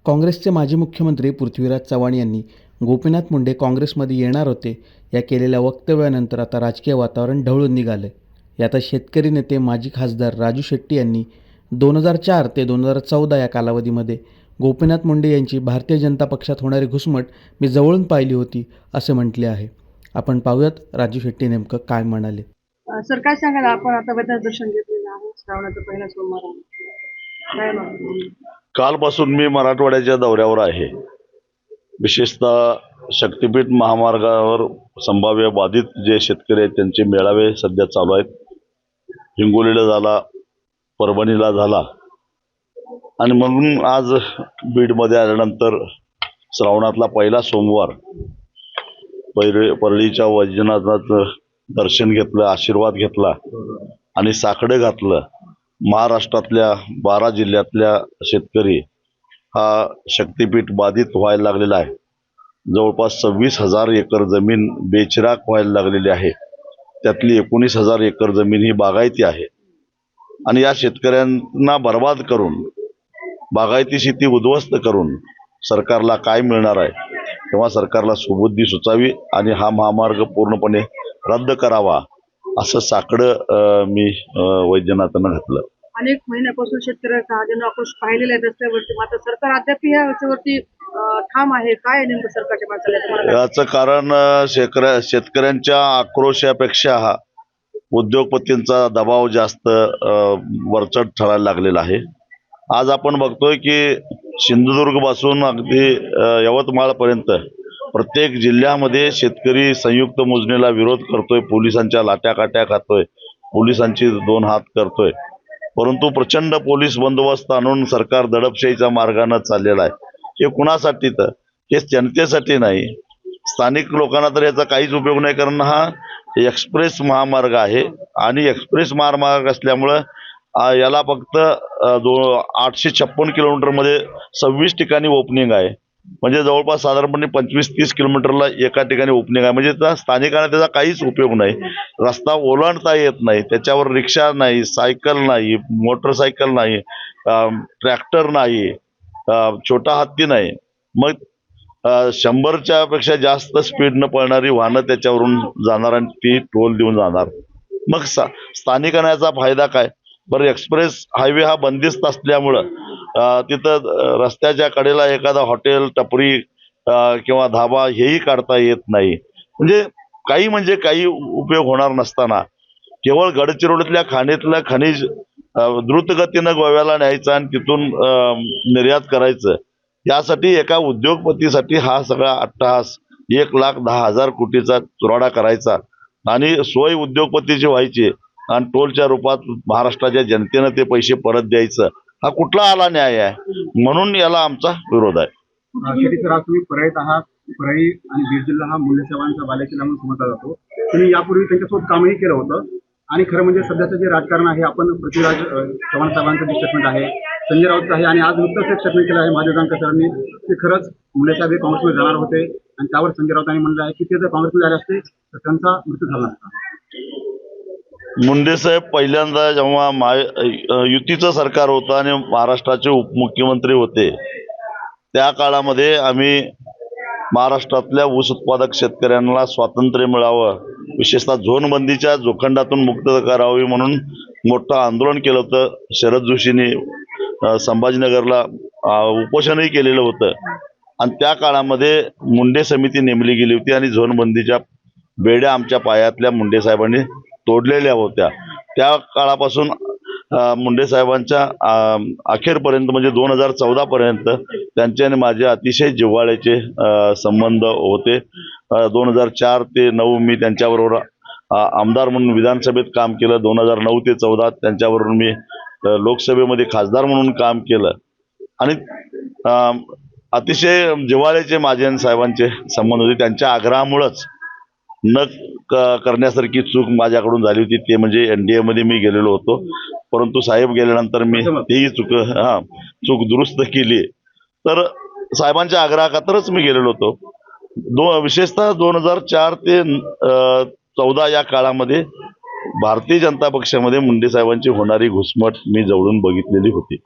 काँग्रेसचे माजी मुख्यमंत्री पृथ्वीराज चव्हाण यांनी गोपीनाथ मुंडे काँग्रेसमध्ये येणार होते या केलेल्या वक्तव्यानंतर आता राजकीय वातावरण ढवळून निघाले. यात शेतकरी नेते माजी खासदार राजू शेट्टी यांनी 2004 ते 2014 या कालावधीमध्ये गोपीनाथ मुंडे यांची भारतीय जनता पक्षात होणारी घुसमट मी जवळून पाहिली होती असे म्हटले आहे. आपण पाहूयात राजू शेट्टी नेमकं काय म्हणाले. सर काय सांगाल, आपण आता वेदांत दर्शन घेतलेलं आहे, श्रावणाचा पहिला सोमवार आहे. काय मग? कालपासून मी मराठवाड्याच्या दौऱ्यावर आहे. विशेषतः शक्तीपीठ महामार्गावर संभाव्य बाधित जे शेतकरी आहेत त्यांचे मेळावे सध्या चालू आहेत. हिंगोलीला झाला, परभणीला झाला आणि म्हणून आज बीडमध्ये आल्यानंतर श्रावणातला पहिला सोमवार परळीच्या वैजनाथाचं दर्शन घेतलं, आशीर्वाद घेतला आणि साकडं घातलं. महाराष्ट्रातल्या 12 जिल्ह्यातल्या शेतकरी हा शक्तीपीठ बाधित व्हायला लागलेला आहे. जवळपास 26,000 एकर जमीन बेचिराख व्हायला लागलेली आहे. त्यातली 19,000 एकर जमीन ही बागायती आहे आणि या शेतकऱ्यांना बर्बाद करून बागायती शेती उद्ध्वस्त करून सरकारला काय मिळणार आहे, तेव्हा सरकारला सुबुद्धी सुचावी आणि हा महामार्ग पूर्णपणे रद्द करावा असं साकडं मी वैजनाथांना घातलं. अनेक महिन्यापासून शेतकऱ्यांचा हा आक्रोश पाहिलेला आहे रस्त्यावरती, मात्र सरकार अद्याप या याच्यावरती ठाम आहे. काय आहे नेमकं सरकारच्या माणसाला? याचं कारण शेतकऱ्यांच्या आक्रोशापेक्षा हा उद्योगपतींचा दबाव जास्त वरचढ ठरायला लागलेला आहे. आज आपण बघतोय की सिंधुदुर्ग पासून अगदी यवतमाळपर्यंत प्रत्येक जिल्ह्यामध्ये शेतकरी संयुक्त मोजणीला विरोध करतोय, पोलिसांच्या लाट्याकाट्या खातोय, पोलिसांची 2 हात करतोय. परंतु प्रचंड पोलीस बंदोबस्त आणून सरकार दडपशाहीच्या मार्गाने चाललेलं आहे. हे कुणासाठी? तर हे जनतेसाठी नाही, स्थानिक लोकांना तर याचा काहीच उपयोग नाही. कारण हा एक्सप्रेस महामार्ग आहे आणि एक्सप्रेस महामार्ग असल्यामुळं याला फक्त 856 किलोमीटरमध्ये 26 ठिकाणी ओपनिंग आहे. म्हणजे जवळपास साधारणपणे 25-30 किलोमीटरला एका ठिकाणी ओपनिंग आहे. म्हणजे त्या स्थानिकांना त्याचा काहीच उपयोग नाही. रस्ता ओलांडता येत नाही, त्याच्यावर रिक्षा नाही, सायकल नाही, मोटरसायकल नाही, ट्रॅक्टर नाही, छोटा हत्ती नाही. मग 100च्या पेक्षा जास्त स्पीडनं पळणारी वाहनं त्याच्यावरून जाणार आणि ती टोल देऊन जाणार. मग स्थानिकांना याचा फायदा काय? बरं, एक्सप्रेस हायवे हा बंदिस्त असल्यामुळं तिथं रस्त्याच्या कडेला एखादा हॉटेल, टपरी किंवा धाबा हेही काढता येत नाही. म्हणजे काही उपयोग होणार नसताना केवळ गडचिरोलीतल्या खाणीतलं खनिज द्रुतगतीनं गोव्याला न्यायचं आणि तिथून निर्यात करायचं, यासाठी एका उद्योगपतीसाठी हा सगळा अट्टहास 1,10,000 कोटीचा चुराडा करायचा आणि सोय उद्योगपतीची व्हायची आणि टोलच्या रूपात महाराष्ट्राच्या जनतेनं ते पैसे परत द्यायचं, हा कुठला आला न्याय आहे? म्हणून याला आमचा विरोध आहे. तुम्ही परळीत आहात. परळी आणि बीड जिल्हा हा मुंडे साहेबांचा बालेकिल्ला म्हणून समजला जातो. तुम्ही यापूर्वी त्यांच्यासोबत कामही केलं होतं आणि खरं म्हणजे सध्याचं जे राजकारण आहे, आपण पृथ्वीराज चव्हाण साहेबांचं जे स्टेटमेंट आहे, संजय राऊतचं आहे आणि आज नुकतंच एक स्टेटमेंट केलं आहे महादेव जानकर सरांनी की खरंच मुंडे साहेब हे काँग्रेसमध्ये जाणार होते आणि त्यावर संजय राऊतांनी म्हणलं आहे की ते जर काँग्रेसमध्ये आले असते तर त्यांचा मृत्यू झाला असता. मुंडे साहेब पहिल्यांदा जेव्हा युतीचं सरकार होतं आणि महाराष्ट्राचे उपमुख्यमंत्री होते, त्या काळामध्ये आम्ही महाराष्ट्रातल्या ऊस उत्पादक शेतकऱ्यांना स्वातंत्र्य मिळावं, विशेषतः झोनबंदीच्या जोखंडातून मुक्त करावी म्हणून मोठं आंदोलन केलं होतं. शरद जोशींनी संभाजीनगरला उपोषणही केलेलं होतं आणि त्या काळामध्ये मुंडे समिती नेमली गेली होती आणि झोनबंदीच्या बेड्या आमच्या पायातल्या मुंडे साहेबांनी तोडलेल्या होत्या. त्या काळापासून मुंडे साहेबांच्या अखेरपर्यंत म्हणजे 2014 पर्यंत त्यांचे आणि माझे अतिशय जिव्हाळ्याचे संबंध होते. 2004 ते 2009 मी त्यांच्याबरोबर आमदार म्हणून विधानसभेत काम केलं. 2009 ते 2014 त्यांच्याबरोबर मी लोकसभेमध्ये खासदार म्हणून काम केलं आणि अतिशय जिव्हाळ्याचे माझे आणि साहेबांचे संबंध होते. त्यांच्या आग्रहामुळंच न करण्यासारखी चूक माझ्याकडून झाली होती, ते म्हणजे NDA मध्ये मी गेलेलो होतो. परंतु साहेब गेल्यानंतर मी तेही चूक दुरुस्त केली. तर साहेबांच्या आग्रहाखातरच मी गेलेलो होतो. विशेषतः 2004 ते 2014 या काळामध्ये भारतीय जनता पक्षामध्ये मुंडे साहेबांची होणारी घुसमट मी जवळून बघितलेली होती.